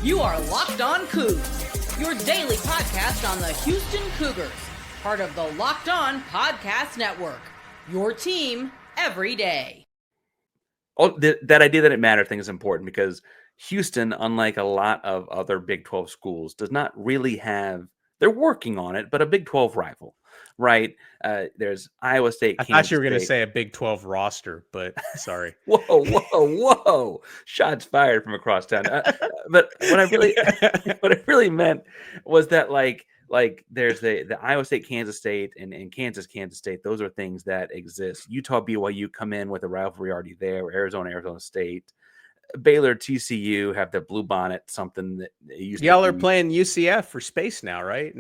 You are Locked On Coogs, your daily podcast on the Houston Cougars, part of the Locked On Podcast Network, your team every day. Oh, that idea that it matters thing is important because Houston, unlike a lot of other Big 12 schools, does not really have, they're working on it, but a Big 12 rival, right? There's Iowa State, I Kansas thought you were going to State. say a Big 12 roster, but sorry. Whoa. Shots fired from across town. But what I really meant was that like there's the Iowa State, Kansas State, and Kansas State. Those are things that exist. Utah, BYU come in with a rivalry already there. Arizona State. Baylor, TCU have the blue bonnet, something that used Y'all to are playing UCF for space now, right?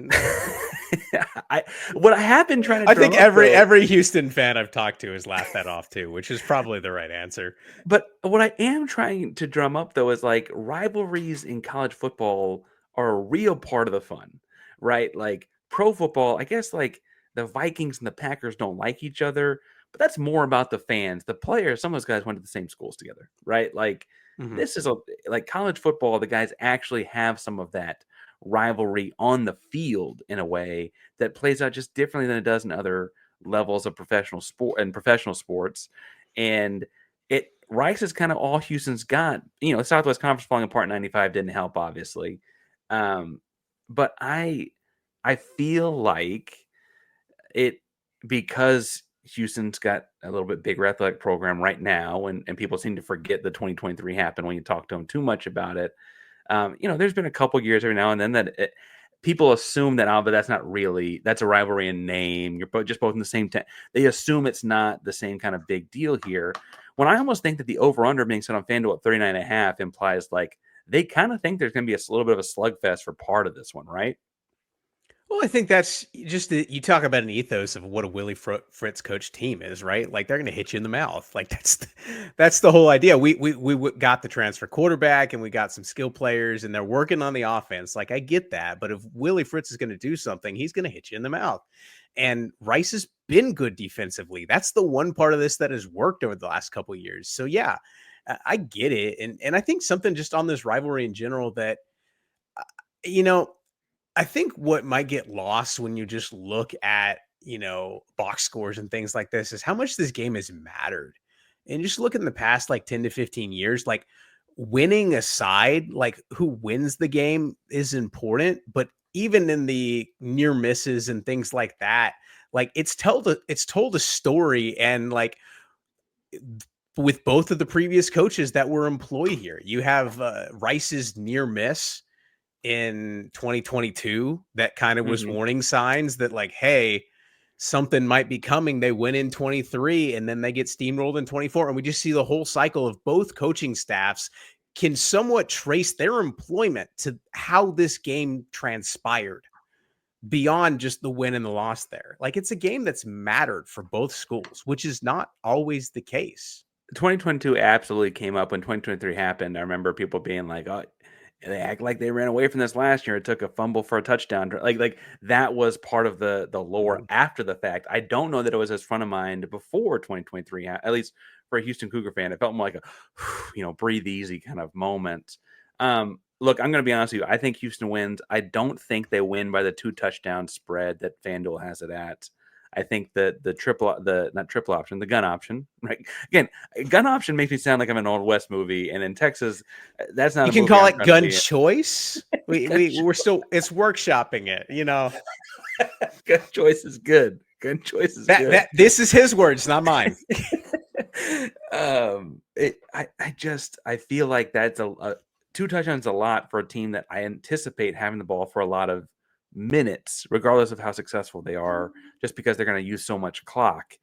What I have been trying to I think every Houston fan I've talked to has laughed that off too, which is probably the right answer. But what I am trying to drum up though is like rivalries in college football are a real part of the fun, right? Like pro football, I guess like the Vikings and the Packers don't like each other, but that's more about the fans. The players, some of those guys went to the same schools together, right? Like this is like college football, the guys actually have some of that rivalry on the field in a way that plays out just differently than it does in other levels of professional sports. And Rice is kind of all Houston's got. You know, Southwest Conference falling apart in 95 didn't help, obviously. But I feel like it, because Houston's got a little bit bigger athletic program right now, and people seem to forget the 2023 happened when you talk to them too much about it. You know, there's been a couple years every now and then that people assume that, but that's not really, that's a rivalry in name. You're just both in the same town. They assume it's not the same kind of big deal here. When I almost think that the over-under being set on FanDuel at 39.5 implies like they kind of think there's going to be a little bit of a slugfest for part of this one, right? Well, I think that's just you talk about an ethos of what a Willie Fritz coach team is, right? Like they're going to hit you in the mouth. Like that's the whole idea. We got the transfer quarterback and we got some skill players and they're working on the offense. Like I get that, but if Willie Fritz is going to do something, he's going to hit you in the mouth. And Rice has been good defensively. That's the one part of this that has worked over the last couple of years. So yeah, I get it, and I think something just on this rivalry in general that you know. I think what might get lost when you just look at, you know, box scores and things like this is how much this game has mattered. And just look in the past, like 10 to 15 years, like winning aside, like who wins the game is important. But even in the near misses and things like that, like it's told a story. And like with both of the previous coaches that were employed here, you have Rice's near miss in 2022 that kind of was warning signs that like, hey, something might be coming. They win in 23 and then they get steamrolled in 24. And we just see the whole cycle of both coaching staffs can somewhat trace their employment to how this game transpired beyond just the win and the loss there. Like it's a game that's mattered for both schools, which is not always the case. 2022 absolutely came up when 2023 happened. I remember people being like, oh, they act like they ran away from this last year. It took a fumble for a touchdown. Like that was part of the lore after the fact. I don't know that it was as front of mind before 2023, at least for a Houston Cougar fan. It felt more like a, breathe easy kind of moment. Look, I'm going to be honest with you. I think Houston wins. I don't think they win by the 2 touchdown spread that FanDuel has it at. I think that the gun option, right? Again, gun option makes me sound like I'm an Old West movie, and in Texas, that's not. You can call it gun choice. We're still it's workshopping it, you know. Gun choice is good. Gun choice is good. This is his words, not mine. I feel like that's a 2 touchdowns a lot for a team that I anticipate having the ball for a lot of minutes, regardless of how successful they are, just because they're going to use so much clock.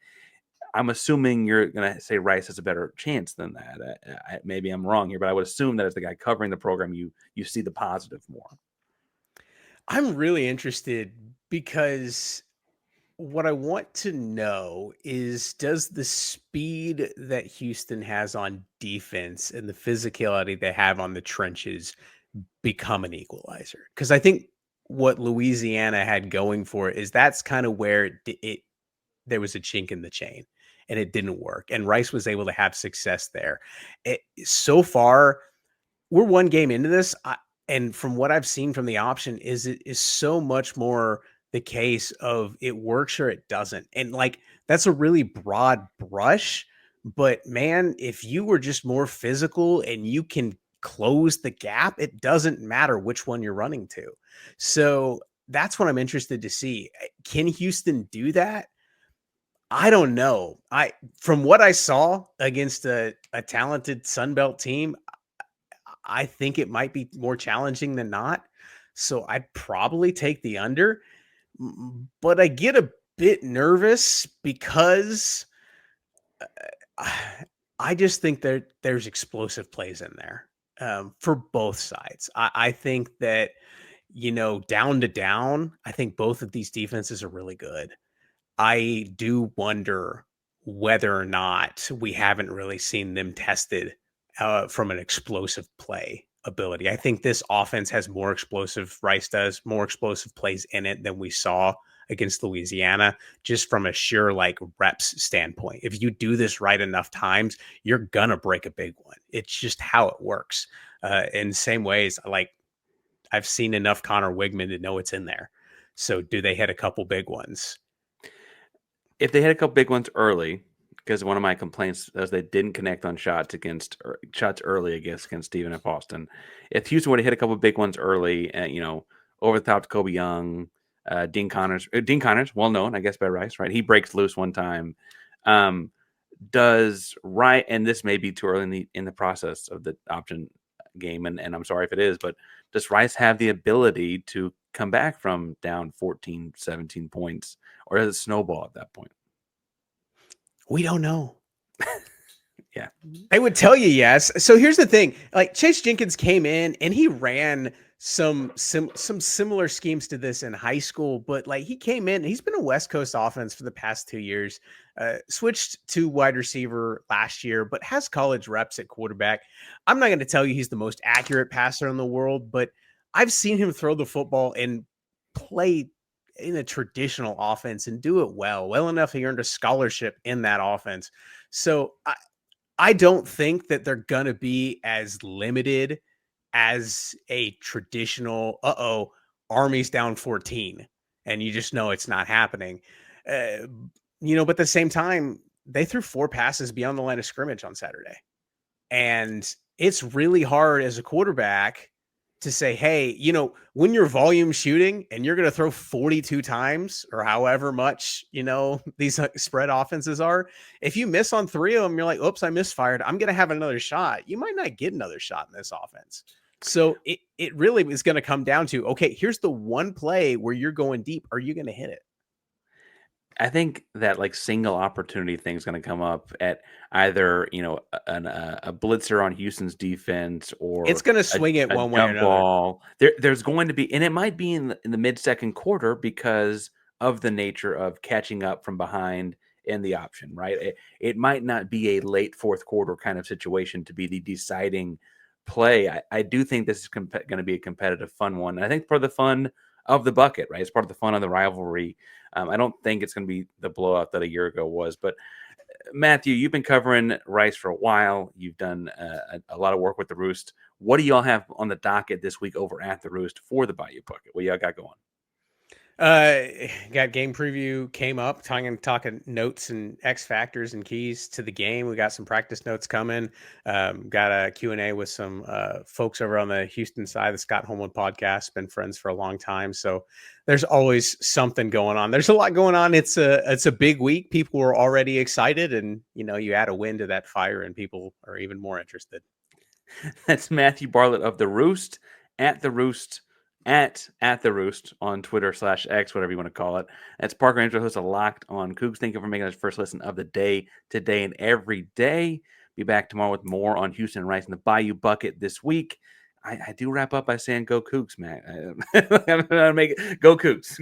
I'm assuming you're going to say Rice has a better chance than that. Maybe I'm wrong here, but I would assume that as the guy covering the program, you see the positive more. I'm really interested because what I want to know is, does the speed that Houston has on defense and the physicality they have on the trenches become an equalizer? Because I think what Louisiana had going for it is that's kind of where there was a chink in the chain and it didn't work. And Rice was able to have success there. So far, we're one game into this. And from what I've seen from the option is it is so much more the case of it works or it doesn't. And like, that's a really broad brush, but man, if you were just more physical and you can close the gap, it doesn't matter which one you're running to. So that's what I'm interested to see. Can Houston do that? I don't know. From what I saw against a talented Sunbelt team, I think it might be more challenging than not. So I'd probably take the under, but I get a bit nervous because I just think there's explosive plays in there for both sides. I think that, down to down, I think both of these defenses are really good. I do wonder whether or not we haven't really seen them tested from an explosive play ability. I think this offense has more explosive, Rice does, more explosive plays in it than we saw against Louisiana, just from a sheer like reps standpoint. If you do this right enough times, you're going to break a big one. It's just how it works. In the same ways, like I've seen enough Connor Wigman to know it's in there. So do they hit a couple big ones? If they hit a couple big ones early, because one of my complaints was they didn't connect on shots early against Stephen F. Austin. If Houston would have hit a couple big ones early, over the top to Kobe Young, Dean Connors, well known, I guess, by Rice, right? He breaks loose one time. Does Rice, and this may be too early in the process of the option game, and I'm sorry if it is, but does Rice have the ability to come back from down 14, 17 points, or does it snowball at that point? We don't know. Yeah. I would tell you yes. So here's the thing. Like Chase Jenkins came in and he ran some similar schemes to this in high school, but like he came in, he's been a West Coast offense for the past 2 years, switched to wide receiver last year, but has college reps at quarterback. I'm not going to tell you he's the most accurate passer in the world, but I've seen him throw the football and play in a traditional offense and do it well enough. He earned a scholarship in that offense. So I don't think that they're going to be as limited as a traditional, Army's down 14 and you just know it's not happening. But at the same time, they threw 4 passes beyond the line of scrimmage on Saturday. And it's really hard as a quarterback to say, hey, when you're volume shooting and you're going to throw 42 times or however much, these spread offenses are, if you miss on 3 of them, you're like, oops, I misfired. I'm going to have another shot. You might not get another shot in this offense. So it really is going to come down to, okay, here's the one play where you're going deep. Are you going to hit it? I think that like single opportunity thing is going to come up at either, a blitzer on Houston's defense, or it's going to swing it one way or another. Ball. There's going to be, and it might be in the mid-second quarter because of the nature of catching up from behind in the option, right? It might not be a late fourth quarter kind of situation to be the deciding play. I do think this is going to be a competitive, fun one. And I think for the fun of the bucket, right? It's part of the fun of the rivalry. I don't think it's going to be the blowout that a year ago was. But Matthew, you've been covering Rice for a while. You've done a lot of work with the Roost. What do y'all have on the docket this week over at the Roost for the Bayou Bucket? What y'all got going? Got game preview came up, talking notes and X factors and keys to the game. We got some practice notes coming. Got a Q&A with some folks over on the Houston side, the Scott Holmwood podcast. Been friends for a long time, so there's always something going on. There's a lot going on. It's a big week. People are already excited, and you add a win to that fire, and people are even more interested. That's Matthew Bartlett of the Roost, at the Roost. At the Roost on Twitter /X, whatever you want to call it. That's Park Rangel, host of Locked on Coogs. Thank you for making us first listen of the day, today, and every day. Be back tomorrow with more on Houston and Rice and the Bayou Bucket this week. I do wrap up by saying go Coogs, man. I'm gonna make it go Coogs.